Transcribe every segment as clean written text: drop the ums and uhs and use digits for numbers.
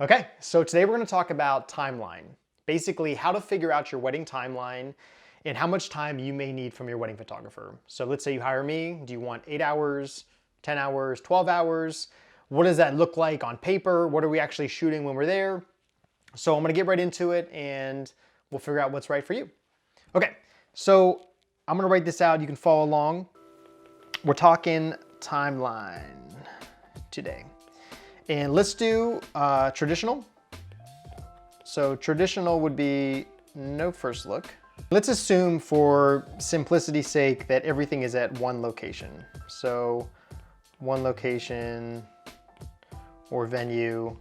Okay, so today we're going to talk about timeline. Basically, how to figure out your wedding timeline and how much time you may need from your wedding photographer. So let's say you hire me. Do you want 8 hours, 10 hours, 12 hours? What does that look like on paper? What are we actually shooting when we're there? So I'm going to get right into it and we'll figure out what's right for you. Okay, so I'm going to write this out. You can follow along. We're talking timeline today. And let's do traditional. So traditional would be no first look. Let's assume for simplicity's sake that everything is at one location. So one location or venue,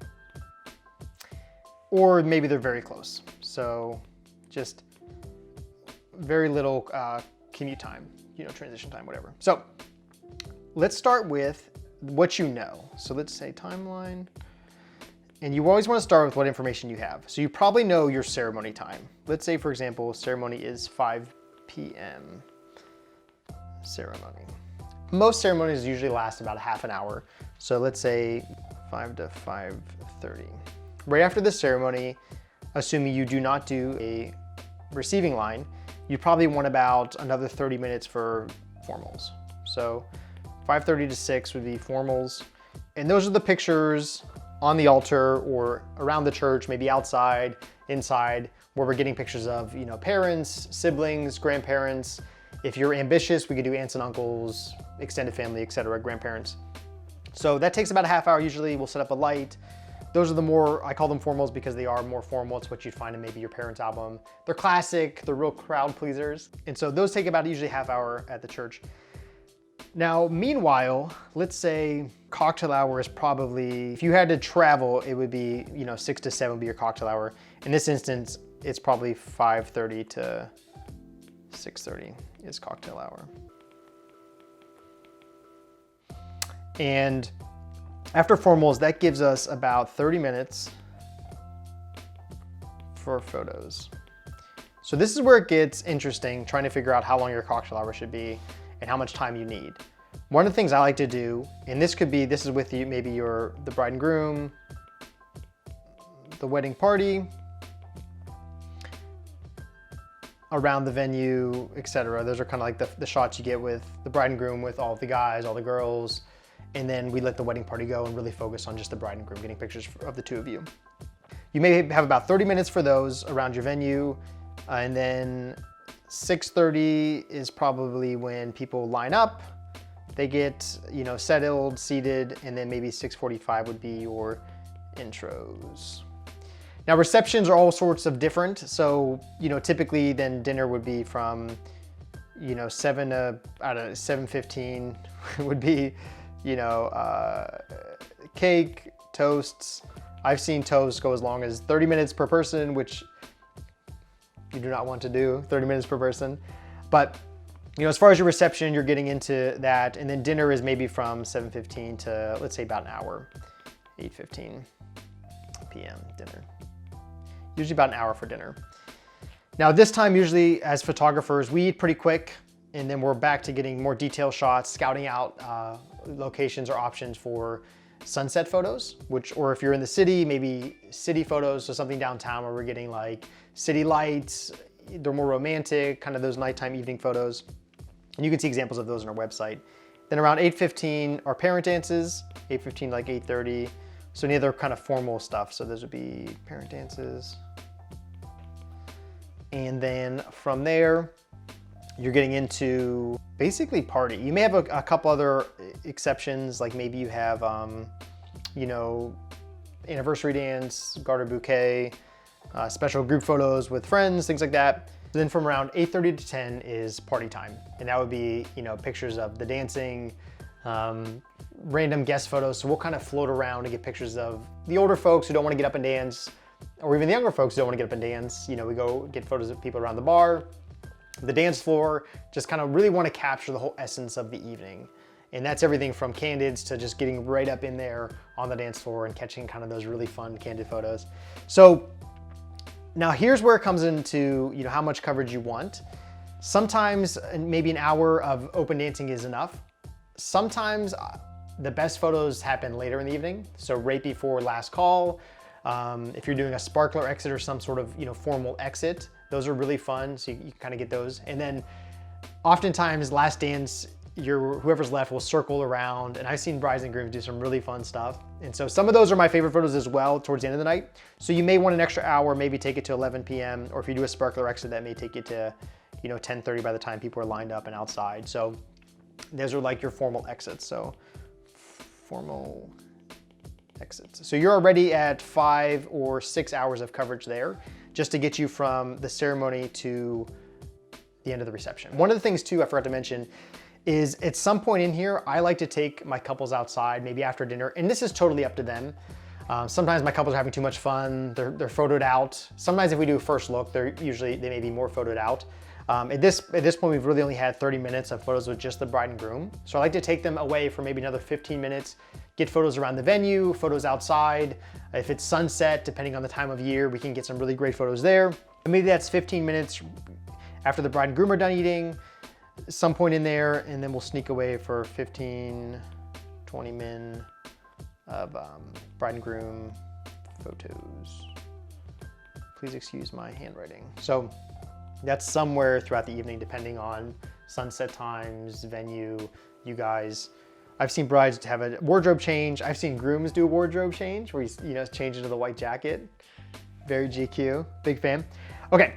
or maybe they're very close. So just very little commute time, transition time, whatever. So let's start with what you know. So let's say timeline. And you always want to start with what information you have. So you probably know your ceremony time. Let's say, for example, ceremony is 5 p.m. ceremony. Most ceremonies usually last about a half an hour. So let's say 5 to 5:30. Right after the ceremony, assuming you do not do a receiving line, you probably want about another 30 minutes for formals. So 5:30 to 6 would be formals. And those are the pictures on the altar or around the church, maybe outside, inside, where we're getting pictures of, parents, siblings, grandparents. If you're ambitious, we could do aunts and uncles, extended family, etc., grandparents. So that takes about a half hour usually. We'll set up a light. Those are the more, I call them formals because they are more formal. It's what you'd find in maybe your parents' album. They're classic, they're real crowd pleasers. And so those take about usually a half hour at the church. Now, meanwhile, let's say cocktail hour is probably, if you had to travel, it would be, 6 to 7 would be your cocktail hour. In this instance, it's probably 5:30 to 6:30 is cocktail hour. And after formals, that gives us about 30 minutes for photos. So this is where it gets interesting, trying to figure out how long your cocktail hour should be and how much time you need. One of the things I like to do, and this is with you, maybe the bride and groom, the wedding party, around the venue, etc. Those are kind of like the shots you get with the bride and groom with all of the guys, all the girls, and then we let the wedding party go and really focus on just the bride and groom, getting pictures of the two of you. You may have about 30 minutes for those around your venue, and then 6:30 is probably when people line up, they get, settled, seated, and then maybe 6:45 would be your intros. Now receptions are all sorts of different. So, typically then dinner would be from, 7 to, 7:15 would be, cake, toasts. I've seen toasts go as long as 30 minutes per person, which you do not want to do, 30 minutes per person. But, as far as your reception, you're getting into that. And then dinner is maybe from 7:15 to, let's say, about an hour, 8:15 p.m. dinner. Usually about an hour for dinner. Now this time, usually as photographers, we eat pretty quick, and then we're back to getting more detailed shots, scouting out locations or options for sunset photos, or if you're in the city, maybe city photos, so something downtown where we're getting like city lights. They're more romantic, kind of those nighttime evening photos. And you can see examples of those on our website. Then around 8:15 are parent dances, 8:15 like 8:30. So any other kind of formal stuff. So those would be parent dances. And then from there, you're getting into basically party. You may have a couple other exceptions, like maybe you have, anniversary dance, garter bouquet, special group photos with friends, things like that. Then from around 8:30 to 10 is party time. And that would be, pictures of the dancing, random guest photos. So we'll kind of float around to get pictures of the older folks who don't want to get up and dance, or even the younger folks who don't want to get up and dance. We go get photos of people around the bar, the dance floor, just kind of really want to capture the whole essence of the evening. And that's everything from candids to just getting right up in there on the dance floor and catching kind of those really fun candid photos. So now here's where it comes into, how much coverage you want. Sometimes maybe an hour of open dancing is enough. Sometimes the best photos happen later in the evening. So right before last call, If you're doing a sparkler exit or some sort of, formal exit, those are really fun. So you kind of get those. And then oftentimes last dance, whoever's left will circle around, and I've seen brides and grooms do some really fun stuff. And so some of those are my favorite photos as well towards the end of the night. So you may want an extra hour, maybe take it to 11 p.m. Or if you do a sparkler exit, that may take you to, 10:30 by the time people are lined up and outside. So those are like your formal exits. So formal exits. So you're already at 5 or 6 hours of coverage there, just to get you from the ceremony to the end of the reception. One of the things too, I forgot to mention, is at some point in here, I like to take my couples outside, maybe after dinner, and this is totally up to them. Sometimes my couples are having too much fun, they're photoed out. Sometimes if we do a first look, they may be more photoed out. At this point, we've really only had 30 minutes of photos with just the bride and groom. So I like to take them away for maybe another 15 minutes, get photos around the venue, photos outside. If it's sunset, depending on the time of year, we can get some really great photos there. And maybe that's 15 minutes after the bride and groom are done eating, some point in there, and then we'll sneak away for 15, 20 min of bride and groom photos. Please excuse my handwriting. So that's somewhere throughout the evening, depending on sunset times, venue, you guys. I've seen brides have a wardrobe change. I've seen grooms do a wardrobe change where you change into the white jacket. Very GQ, big fan. Okay,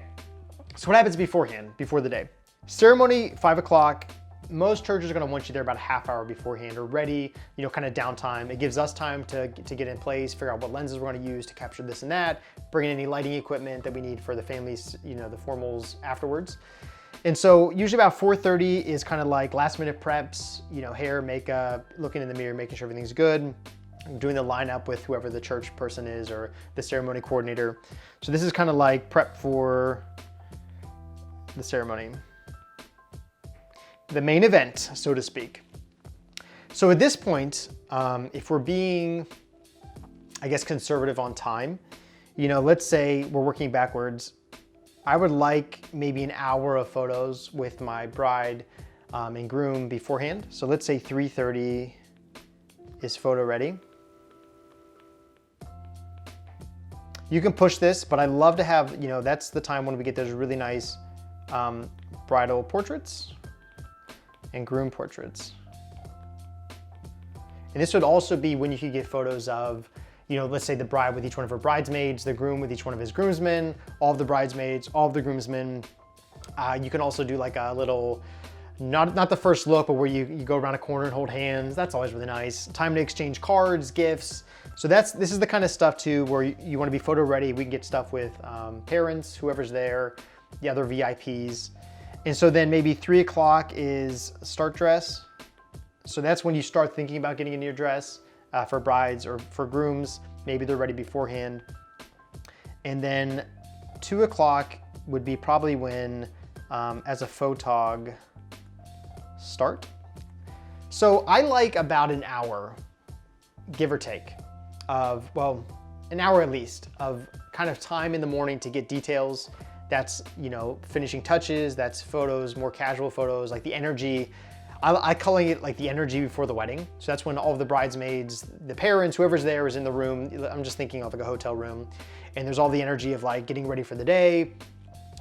so what happens beforehand, before the day? Ceremony, 5 o'clock. Most churches are gonna want you there about a half hour beforehand or ready, kind of downtime. It gives us time to get in place, figure out what lenses we're gonna use to capture this and that, bring in any lighting equipment that we need for the families, the formals afterwards. And so usually about 4:30 is kind of like last minute preps, hair, makeup, looking in the mirror, making sure everything's good, doing the lineup with whoever the church person is or the ceremony coordinator. So this is kind of like prep for the ceremony. The main event, so to speak. So at this point, if we're being, I guess, conservative on time, let's say we're working backwards, I would like maybe an hour of photos with my bride and groom beforehand. So let's say 3:30 is photo ready. You can push this, but I love to have, that's the time when we get those really nice bridal portraits and groom portraits. And this would also be when you could get photos of, let's say the bride with each one of her bridesmaids, the groom with each one of his groomsmen, all of the bridesmaids, all of the groomsmen. You can also do like a little, not the first look, but where you go around a corner and hold hands. That's always really nice. Time to exchange cards, gifts. So this is the kind of stuff too, where you want to be photo ready. We can get stuff with parents, whoever's there, the other VIPs. And so then maybe 3 o'clock is start dress. So that's when you start thinking about getting into your dress for brides or for grooms. Maybe they're ready beforehand. And then 2 o'clock would be probably when, as a photog, start. So I like about an hour, give or take, of, well, an hour at least, of kind of time in the morning to get details. That's, finishing touches, that's photos, more casual photos, like the energy. I calling it like the energy before the wedding. So that's when all of the bridesmaids, the parents, whoever's there is in the room. I'm just thinking of like a hotel room. And there's all the energy of like getting ready for the day.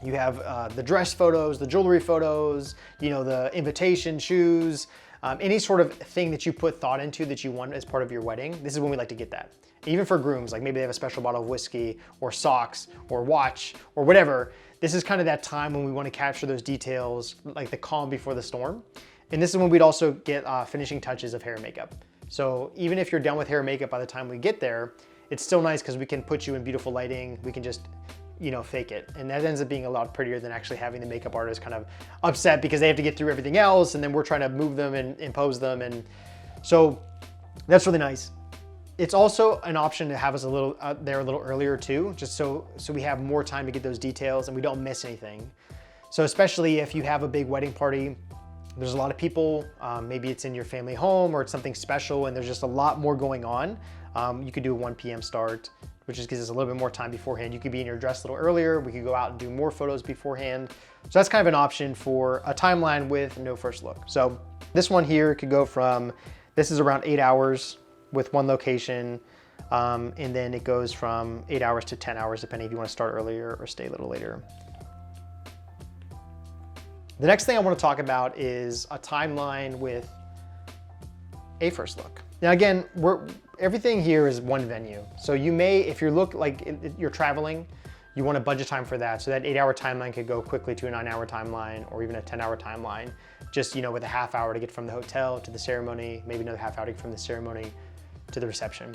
You have the dress photos, the jewelry photos, the invitation, shoes, any sort of thing that you put thought into that you want as part of your wedding. This is when we like to get that. Even for grooms, like maybe they have a special bottle of whiskey or socks or watch or whatever. This is kind of that time when we want to capture those details, like the calm before the storm. And this is when we'd also get finishing touches of hair and makeup. So even if you're done with hair and makeup by the time we get there, it's still nice because we can put you in beautiful lighting. We can just, fake it. And that ends up being a lot prettier than actually having the makeup artist kind of upset because they have to get through everything else. And then we're trying to move them and impose them. And so that's really nice. It's also an option to have us a little earlier too, just so we have more time to get those details and we don't miss anything. So especially if you have a big wedding party, there's a lot of people, maybe it's in your family home or it's something special and there's just a lot more going on. You could do a 1 p.m. start, which just gives us a little bit more time beforehand. You could be in your dress a little earlier. We could go out and do more photos beforehand. So that's kind of an option for a timeline with no first look. So this one here could go from, this is around 8 hours with one location. And then it goes from 8 hours to 10 hours, depending if you want to start earlier or stay a little later. The next thing I want to talk about is a timeline with a first look. Now again, everything here is one venue. So you may, if you're traveling, you want to budget time for that. So that 8-hour timeline could go quickly to a 9-hour timeline or even a 10-hour timeline, just, with a half hour to get from the hotel to the ceremony, maybe another half hour to get from the ceremony to the reception.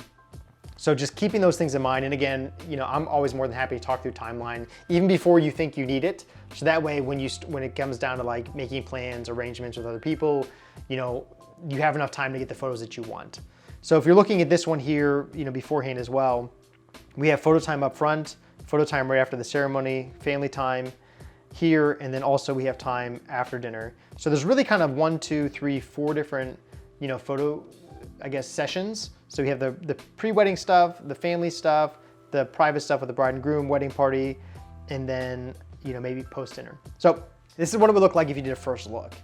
So just keeping those things in mind. And again, I'm always more than happy to talk through timeline even before you think you need it. So that way, when it comes down to like making plans, arrangements with other people, you have enough time to get the photos that you want. So if you're looking at this one here, beforehand as well, we have photo time up front, photo time right after the ceremony, family time here, and then also we have time after dinner. So there's really kind of 1, 2, 3, 4 different, photo, sessions. So we have the pre-wedding stuff, the family stuff, the private stuff with the bride and groom, wedding party, and then, maybe post-dinner. So this is what it would look like if you did a first look.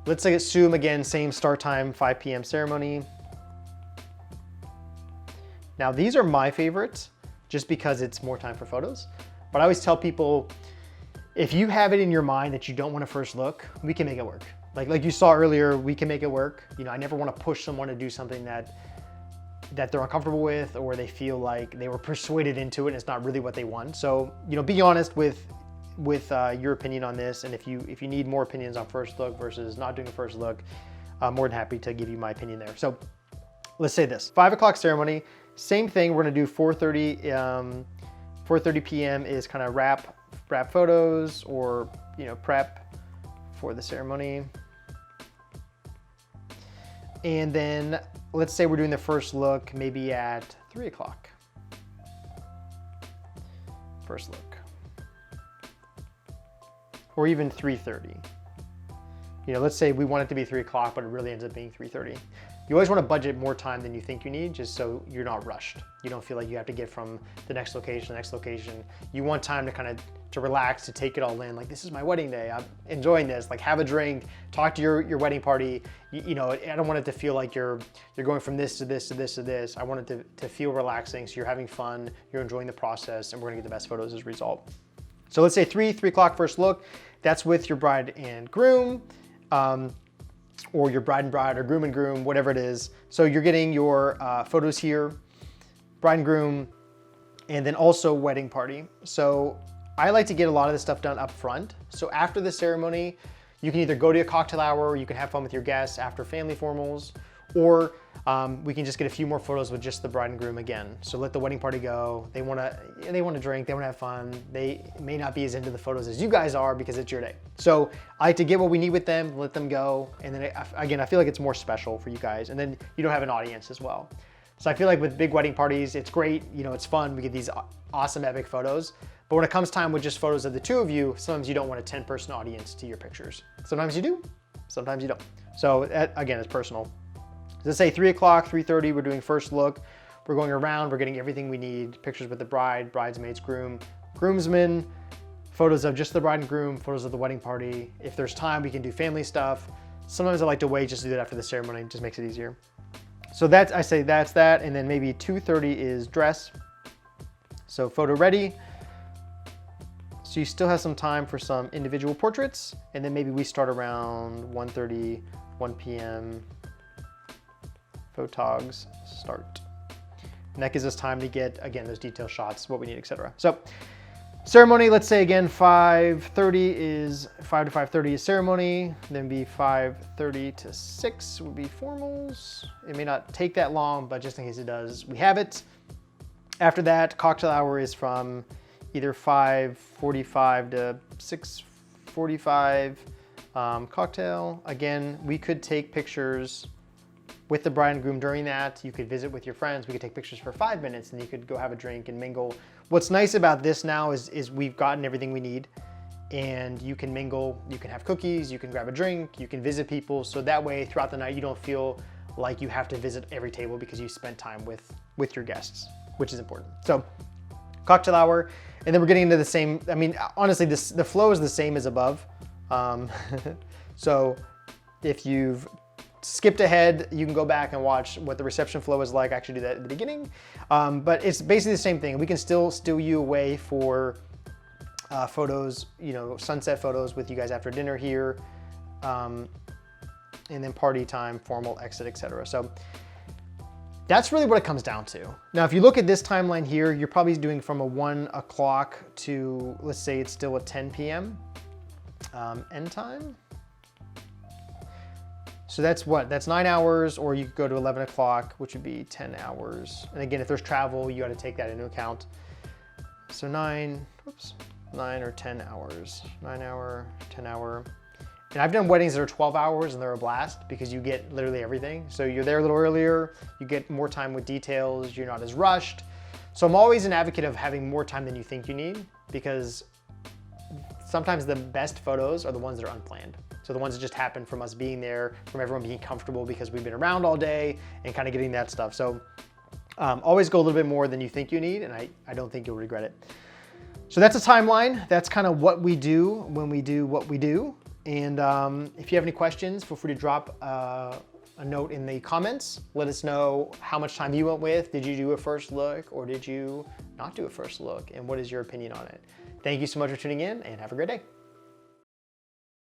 Let's assume again, same start time, 5 p.m. ceremony. Now these are my favorites just because it's more time for photos. But I always tell people, if you have it in your mind that you don't want a first look, we can make it work. Like you saw earlier, we can make it work. I never want to push someone to do something that they're uncomfortable with, or they feel like they were persuaded into it and it's not really what they want. So, be honest with your opinion on this. And if you need more opinions on first look versus not doing a first look, I'm more than happy to give you my opinion there. So let's say this, 5 o'clock ceremony, same thing. We're gonna do 4:30 p.m. is kind of wrap photos or, prep for the ceremony. And then let's say we're doing the first look maybe at 3 o'clock. First look. Or even 3:30. Let's say we want it to be 3 o'clock, but it really ends up being 3:30. You always want to budget more time than you think you need, just so you're not rushed. You don't feel like you have to get from the next location to the next location. You want time to relax, to take it all in. Like, this is my wedding day. I'm enjoying this. Like, have a drink, talk to your wedding party. I don't want it to feel like you're going from this to this to this to this. I want it to feel relaxing, so you're having fun, you're enjoying the process, and we're gonna get the best photos as a result. So let's say 3 o'clock first look. That's with your bride and groom. Or your bride and bride, or groom and groom, whatever it is. So you're getting your photos here, bride and groom, and then also wedding party. So I like to get a lot of this stuff done up front. So after the ceremony, you can either go to a cocktail hour, or you can have fun with your guests after family formals, or we can just get a few more photos with just the bride and groom again. So let the wedding party go. They want to drink, they want to have fun. They may not be as into the photos as you guys are because it's your day. So I like to get what we need with them, let them go. And then again, I feel like it's more special for you guys. And then you don't have an audience as well. So I feel like with big wedding parties, it's great. It's fun. We get these awesome epic photos. But when it comes time with just photos of the two of you, sometimes you don't want a 10-person audience to your pictures. Sometimes you do, sometimes you don't. So again, it's personal. Let's say 3 o'clock, 3:30, we're doing first look. We're going around, we're getting everything we need. Pictures with the bride, bridesmaids, groomsmen, photos of just the bride and groom, photos of the wedding party. If there's time, we can do family stuff. Sometimes I like to wait just to do that after the ceremony, it just makes it easier. So that's that, and then maybe 2:30 is dress. So photo ready. So you still have some time for some individual portraits, and then maybe we start around 1:30, 1 p.m. Photogs start. And that gives us time to get, again, those detailed shots, what we need, etc. So ceremony, let's say again, 5 to 5:30 is ceremony, then be 5:30 to 6 would be formals. It may not take that long, but just in case it does, we have it. After that, cocktail hour is from either 5:45 to 6:45 cocktail. Again, we could take pictures with the bride and groom during that. You could visit with your friends. We could take pictures for 5 minutes, and you could go have a drink and mingle. What's nice about this now is we've gotten everything we need, and you can mingle, you can have cookies, you can grab a drink, you can visit people. So that way throughout the night, you don't feel like you have to visit every table because you spent time with your guests, which is important. So cocktail hour, and then we're getting into the same, honestly, the flow is the same as above. So if you've skipped ahead, you can go back and watch what the reception flow is like. I actually do that at the beginning. But it's basically the same thing. We can still steal you away for photos, you know, sunset photos with you guys after dinner here. And then party time, formal exit, etc. So that's really what it comes down to. Now, if you look at this timeline here, you're probably doing from a 1 o'clock to, let's say it's still at 10 p.m. End time. So that's what? That's 9 hours, or you could go to 11 o'clock, which would be 10 hours. And again, if there's travel, you got to take that into account. So 9 or 10 hours, 9 hour, 10 hour. And I've done weddings that are 12 hours and they're a blast because you get literally everything. So you're there a little earlier, you get more time with details, you're not as rushed. So I'm always an advocate of having more time than you think you need, because sometimes the best photos are the ones that are unplanned. So the ones that just happen from us being there, from everyone being comfortable because we've been around all day and kind of getting that stuff. So always go a little bit more than you think you need, and I don't think you'll regret it. So that's a timeline. That's kind of what we do when we do what we do. And if you have any questions, feel free to drop a note in the comments. Let us know how much time you went with. Did you do a first look, or did you not do a first look? And what is your opinion on it? Thank you so much for tuning in, and have a great day.